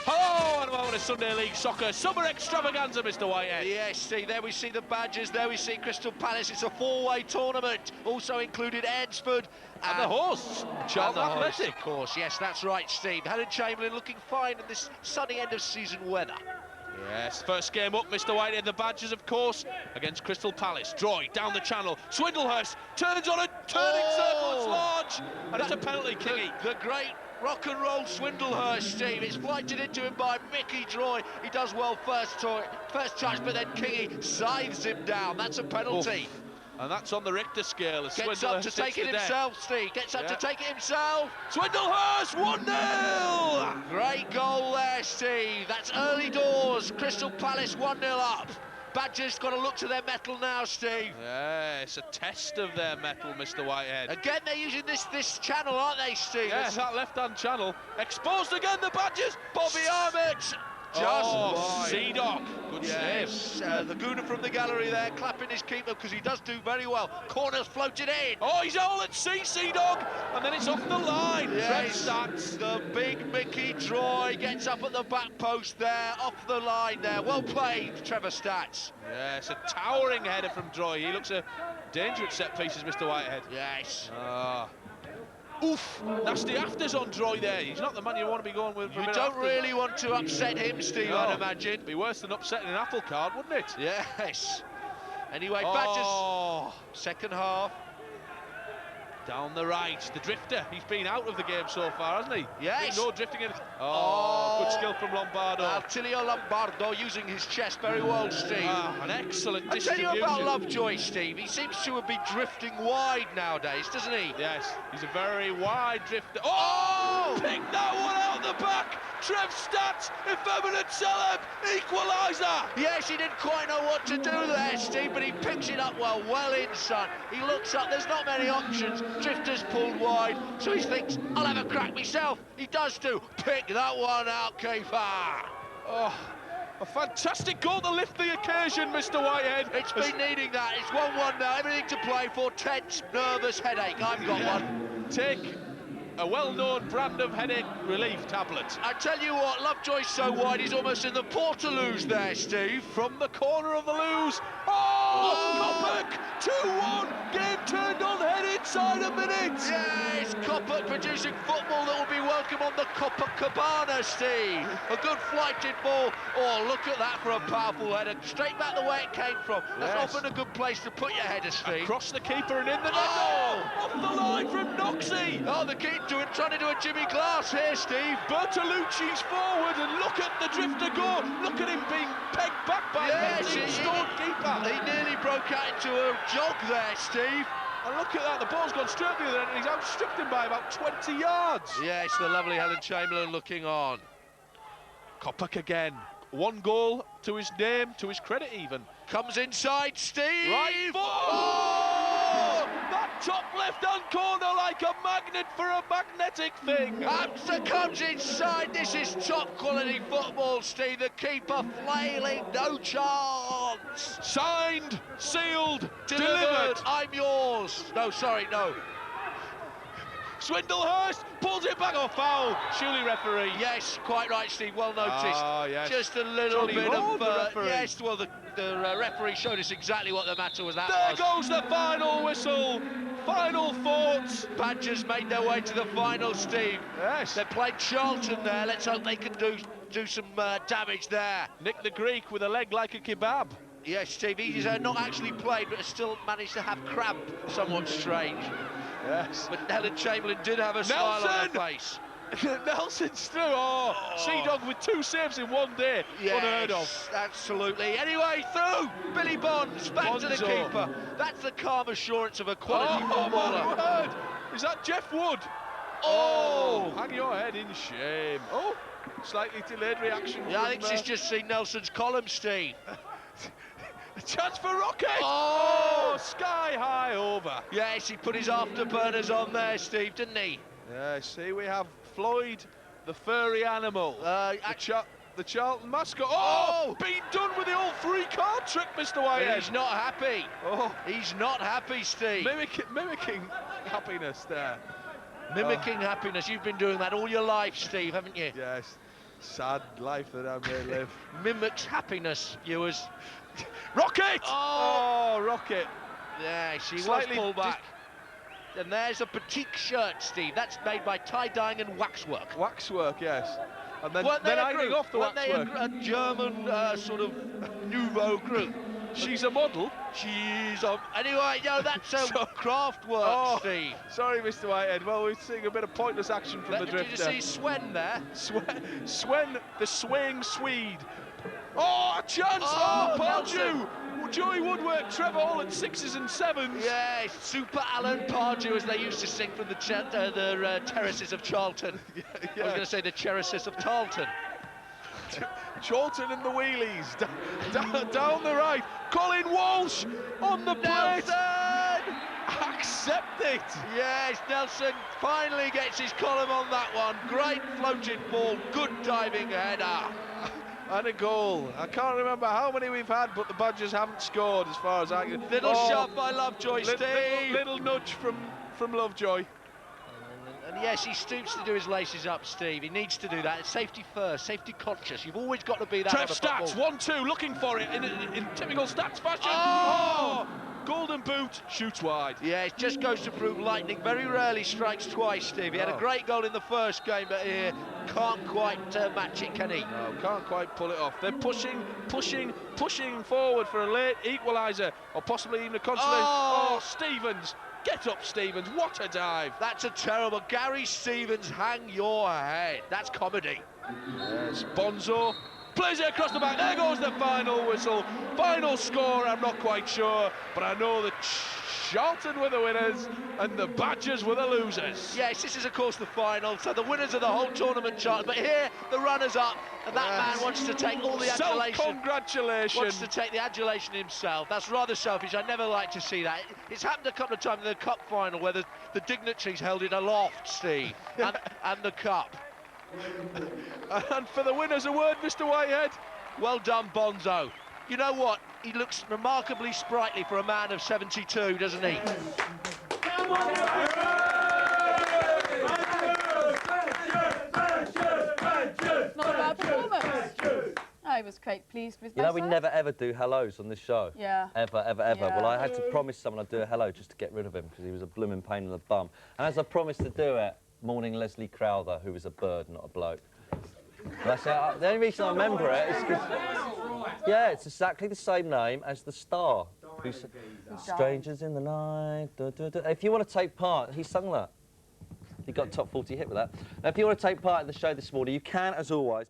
Hello and welcome to Sunday League Soccer Summer Extravaganza, Mr. Whitehead. Yes, Steve, there we see the Badgers, there we see Crystal Palace. It's a four-way tournament, also included Ainsford And the hosts, Charlton Athletic. Of course, yes, that's right, Steve. Helen Chamberlain looking fine in this sunny end-of-season weather. Yes, first game up, Mr. Whitehead. The Badgers, of course, against Crystal Palace. Droy down the channel. Swindlehurst turns on a turning circle. It's large, and it's a penalty, Kingy. The great rock and roll Swindlehurst, Steve. It's flighted into him by Mickey Droy. He does well first touch, but then Kingy scythes him down. That's a penalty. Oof. And that's on the Richter scale. As Gets up to take it himself, Steve. Gets up to take it himself. Swindlehurst 1-0. Great goal there, Steve. That's early doors. Crystal Palace 1-0 up. Badgers got to look to their mettle now, Steve. Yeah, it's a test of their mettle, Mr. Whitehead. Again, they're using this channel, aren't they, Steve? Yes, that left-hand channel. Exposed again, the Badgers. Bobby Armit. Sea-Dog. Good save. The Gooner from the gallery there, clapping his keeper because he does do very well. Corner's floated in. Oh, he's all at sea, Sea-Dog. And then it's off the line. Yes, Trev Stats. the big Mickey Droy gets up at the back post there, off the line there. Well played, Trevor Stats. Yes, a towering header from Droy. He looks a danger at set pieces, Mr. Whitehead. Yes. Oof, nasty afters on Droy there. He's not the man you want to be going with. You don't really want to upset him, Steve, No. I'd imagine. It'd be worse than upsetting an apple cart, wouldn't it? Yes. Anyway, Badgers, second half. Down the right, the drifter. He's been out of the game so far, hasn't he? Yes. No drifting in. Good skill from Lombardo. Attilio Lombardo using his chest very well, Steve. An excellent I tell distribution. you about Lovejoy, Steve. He seems to be drifting wide nowadays, doesn't he? Yes, he's a very wide drifter. Oh! Pick that one out the back. Trev Stats, effeminate celeb, equaliser. Yes, he didn't quite know what to do there, Steve, but he picks it up well in, son. He looks up, there's not many options. Drifter's pulled wide, so he thinks, I'll have a crack myself. He does do. Pick that one out, keeper. Oh, a fantastic goal to lift the occasion, Mr. Whitehead. It's been needing that. It's 1-1 now, everything to play for. Tense, nervous headache. I've got one. Take a well-known brand of headache relief tablet. I tell you what, Lovejoy's so wide, he's almost in the Portaloos there, Steve. From the corner of the loose. Oh! Kopic! 2-1. Game turned on head inside a minute. Yes, Kopic producing football that will be welcome on the Copacabana, Steve. A good flighted ball. Oh, look at that for a powerful header. Straight back the way it came from. That's often a good place to put your header, Steve. Across the keeper and in the net. Oh! Off the line from Noxie. Oh, the keeper trying to do a Jimmy Glass here, Steve. Bertolucci's forward, and look at the drifter go. Look at him being pegged back by the keeper. He nearly broke out into a jog there, Steve. And look at that, the ball's gone straight to the other end, and he's outstripped him by about 20 yards. Yes, the lovely Helen Chamberlain looking on. Kopic again. One goal to his name, to his credit even. Comes inside, Steve. Right foot. Oh! That top left-hand corner like a magnet for a magnetic thing. Hamster comes inside. This is top quality football, Steve. The keeper flailing, no chance. Signed, sealed, Delivered. I'm yours. No, sorry, no. Swindlehurst pulls it back off foul. Surely referee. Yes, quite right, Steve. Well noticed. Oh, yes. Just a little Johnny bit Rode, of. the referee. Yes, well, the referee showed us exactly what the matter was. There goes the final whistle. Final thoughts. Badgers made their way to the final, Steve. Yes. They played Charlton there. Let's hope they can do some damage there. Nick the Greek with a leg like a kebab. Yes, Steve. He's not actually played, but has still managed to have cramp. Somewhat strange. Yes. But Helen Chamberlain did have a smile on her face. Nelson's through. Sea-Dog with 2 saves in one day. Yes, unheard of. Absolutely. Anyway, through. Billy Bonds back to the keeper. That's the calm assurance of a quality footballer. My word. Is that Jeff Wood? Oh, hang your head in shame. Oh, slightly delayed reaction. Yeah, I think she's just seen Nelson's column, Steve. A chance for Rocket! Oh, sky high over. Yes, he put his afterburners on there, Steve, didn't he? Yeah, see, we have Floyd, the furry animal. The Charlton mascot. Oh, being done with the old 3-card trick, Mr. Whitehead. He's not happy. Oh, he's not happy, Steve. Mimicking happiness there. Mimicking happiness. You've been doing that all your life, Steve, haven't you? Yes. Sad life that I may live. Mimics happiness, viewers. Rocket! Oh, Rocket. Yeah, she Slightly was pulled back. And there's a batik shirt, Steve. That's made by tie-dyeing and waxwork. Waxwork, yes. And then Weren't they a ironing group? off the Weren't they waxwork. a German sort of nouveau group? She's a model. She's a... Anyway, no, that's a craft work, Oh, Steve. sorry, Mr. Whitehead. Well, we're seeing a bit of pointless action from the Did you drifter. see Swen there? Swen, the swaying Swede. Oh, a chance! Oh, Pardew! Joey Woodwork, Trevor Hall at 6s and 7s. Yeah, Super Alan Pardew, as they used to sing from the terraces of Charlton. Yeah. I was going to say the terraces of Tarleton. Charlton in the wheelies, down the right. Colin Walsh on the plate. Nelson! Accept it. Yes, Nelson finally gets his column on that one. Great floated ball, good diving header. And a goal. I can't remember how many we've had, but the Badgers haven't scored as far as I can. Little shove by Lovejoy, Steve. Little nudge from Lovejoy. And yes, he stoops to do his laces up, Steve. He needs to do that. It's safety first, safety conscious. You've always got to be that. Trev Stats, 1-2, looking for it in typical Stats fashion. Oh! Golden boot, shoots wide. Yeah, it just goes to prove lightning very rarely strikes twice, Steve. He had a great goal in the first game, but here can't quite match it, can he? No, can't quite pull it off. They're pushing forward for a late equaliser, or possibly even a consolation. Oh, Stevens. Get up, Stevens. What a dive. That's a terrible... Gary Stevens, hang your head. That's comedy. Yes, Bonzo. Plays it across the back. There goes the final whistle. Final score, I'm not quite sure, but I know that Charlton were the winners and the Badgers were the losers. Yes, this is, of course, the final, so the winners of the whole tournament, Charlton. But here, the runners-up, and that man wants to take all the adulation. Self-congratulation. Wants to take the adulation himself. That's rather selfish. I never like to see that. It's happened a couple of times in the cup final where the dignitaries held it aloft, Steve, and the cup. And for the winners award, Mr. Whitehead. Well done, Bonzo. You know what? He looks remarkably sprightly for a man of 72, doesn't he? Not a bad performance. I was quite pleased with You know, myself. we never ever do hellos on this show. Yeah. Ever. Yeah. Well, I had to promise someone I'd do a hello just to get rid of him because he was a blooming pain in the bum. And as I promised to do it, morning Leslie Crowther, who was a bird, not a bloke. That's it. The only reason I remember it is because... Yeah, it's exactly the same name as the star. Who's Strangers in the Night. If you want to take part, he sung that. He got top 40 hit with that. Now, if you want to take part in the show this morning, you can, as always.